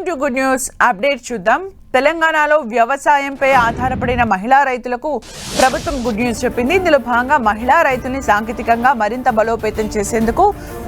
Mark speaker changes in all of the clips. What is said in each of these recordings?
Speaker 1: Welcome to good news update చూద్దాం. తెలంగాణలో వ్యవసాయంపై ఆధారపడిన మహిళా రైతులకు ప్రభుత్వం గుడ్ న్యూస్ చెప్పింది. ఇందులో భాగంగా మహిళా రైతుల్ని సాంకేతికంగా మరింత బలోపేతం చేసేందుకు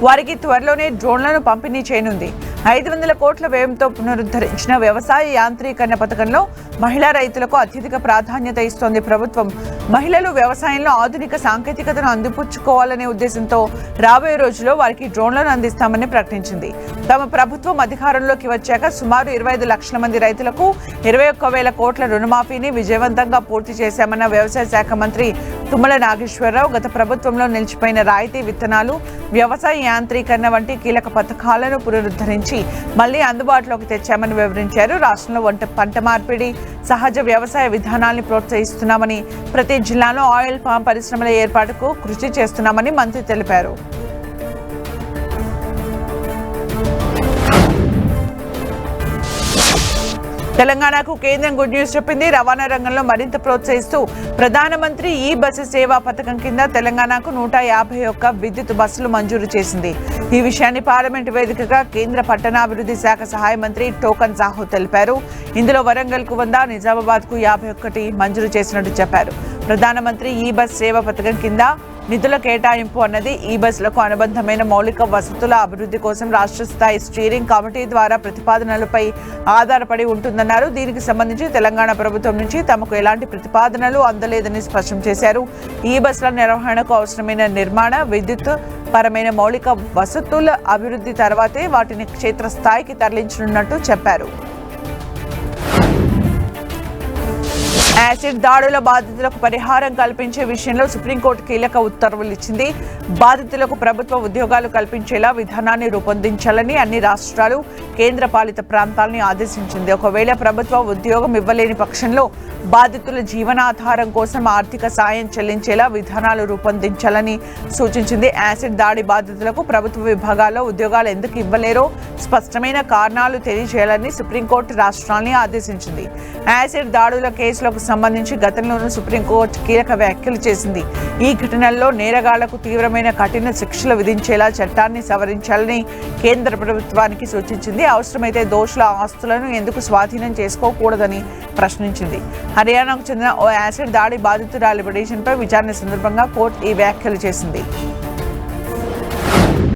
Speaker 1: వారికి త్వరలోనే డ్రోన్లను పంపిణీ చేయనుంది. 500 కోట్ల వ్యయంతో పునరుద్ధరించిన వ్యవసాయ యాంత్రీకరణ పథకంలో మహిళా రైతులకు అత్యధిక ప్రాధాన్యత ఇస్తోంది ప్రభుత్వం. మహిళలు వ్యవసాయంలో ఆధునిక సాంకేతికతను అందిపుచ్చుకోవాలనే ఉద్దేశంతో రాబోయే రోజుల్లో వారికి డ్రోన్లను అందిస్తామని ప్రకటించింది. తమ ప్రభుత్వం అధికారంలోకి వచ్చాక సుమారు 25 లక్షల మంది రైతులకు 21,000 కోట్ల రుణమాఫీని విజయవంతంగా పూర్తి చేశామన్న వ్యవసాయ శాఖ మంత్రి తుమ్మల నాగేశ్వరరావు గత ప్రభుత్వంలో నిలిచిపోయిన రాయితీ విత్తనాలు, వ్యవసాయ యాంత్రీకరణ వంటి కీలక పథకాలను పునరుద్ధరించి మళ్లీ అందుబాటులోకి తెచ్చామని వివరించారు. రాష్ట్రంలో పంట మార్పిడి, సహజ వ్యవసాయ విధానాల్ని ప్రోత్సహిస్తున్నామని, ప్రతి జిల్లాలో ఆయిల్ పామ్ పరిశ్రమల ఏర్పాటుకు కృషి చేస్తున్నామని మంత్రి తెలిపారు. తెలంగాణకు కేంద్రం గుడ్ న్యూస్ చెప్పింది. రవాణా రంగంలో మరింత ప్రోత్సహిస్తూ ప్రధానమంత్రి ఈ బస్సు సేవా పథకం కింద తెలంగాణకు 151 విద్యుత్ బస్సులు మంజూరు చేసింది. ఈ విషయాన్ని పార్లమెంటు వేదికగా కేంద్ర పట్టణాభివృద్ధి శాఖ సహాయ మంత్రి టోకన్ సాహు తెలిపారు. ఇందులో వరంగల్కు 100, నిజామాబాద్కు 51 మంజూరు చేసినట్టు చెప్పారు. ప్రధానమంత్రి ఈ బస్ సేవా పథకం కింద నిధుల కేటాయింపు అన్నది ఈ బస్సులకు అనుబంధమైన మౌలిక వసతుల అభివృద్ధి కోసం రాష్ట్ర స్థాయి స్టీరింగ్ కమిటీ ద్వారా ప్రతిపాదనలపై ఆధారపడి ఉంటుందన్నారు. దీనికి సంబంధించి తెలంగాణ ప్రభుత్వం నుంచి తమకు ఎలాంటి ప్రతిపాదనలు అందలేదని స్పష్టం చేశారు. ఈ బస్సుల నిర్వహణకు అవసరమైన నిర్మాణ, విద్యుత్ పరమైన మౌలిక వసతుల అభివృద్ధి తర్వాతే వాటిని క్షేత్రస్థాయికి తరలించనున్నట్టు చెప్పారు. యాసిడ్ దాడుల బాధితులకు పరిహారం కల్పించే విషయంలో సుప్రీంకోర్టు కీలక ఉత్తర్వులు ఇచ్చింది. బాధితులకు ప్రభుత్వ ఉద్యోగాలు కల్పించేలా విధానాన్ని రూపొందించాలని అన్ని రాష్ట్రాలు, కేంద్ర పాలిత ప్రాంతాలని ఆదేశించింది. ఒకవేళ ప్రభుత్వ ఉద్యోగం ఇవ్వలేని పక్షంలో బాధితుల జీవనాధారం కోసం ఆర్థిక సాయం చెల్లించేలా విధానాలు రూపొందించాలని సూచించింది. యాసిడ్ దాడి బాధితులకు ప్రభుత్వ విభాగాల్లో ఉద్యోగాలు ఎందుకు ఇవ్వలేరో స్పష్టమైన కారణాలు తెలియజేయాలని సుప్రీంకోర్టు రాష్ట్రాల్ని ఆదేశించింది. యాసిడ్ దాడుల కేసులకు సంబంధించి గతంలోనూ సుప్రీంకోర్టు కీలక వ్యాఖ్యలు చేసింది. ఈ ఘటనల్లో నేరగాళ్లకు తీవ్రమైన కఠిన శిక్షలు విధించేలా చట్టాన్ని సవరించాలని కేంద్ర ప్రభుత్వానికి సూచించింది. అవసరమైతే దోషుల ఆస్తులను ఎందుకు స్వాధీనం చేసుకోకూడదని ప్రశ్నించింది. హర్యానాకు చెందిన ఓ యాసిడ్ దాడి బాధితురాలి పిటిషన్పై విచారణ సందర్భంగా కోర్టు ఈ వ్యాఖ్యలు చేసింది.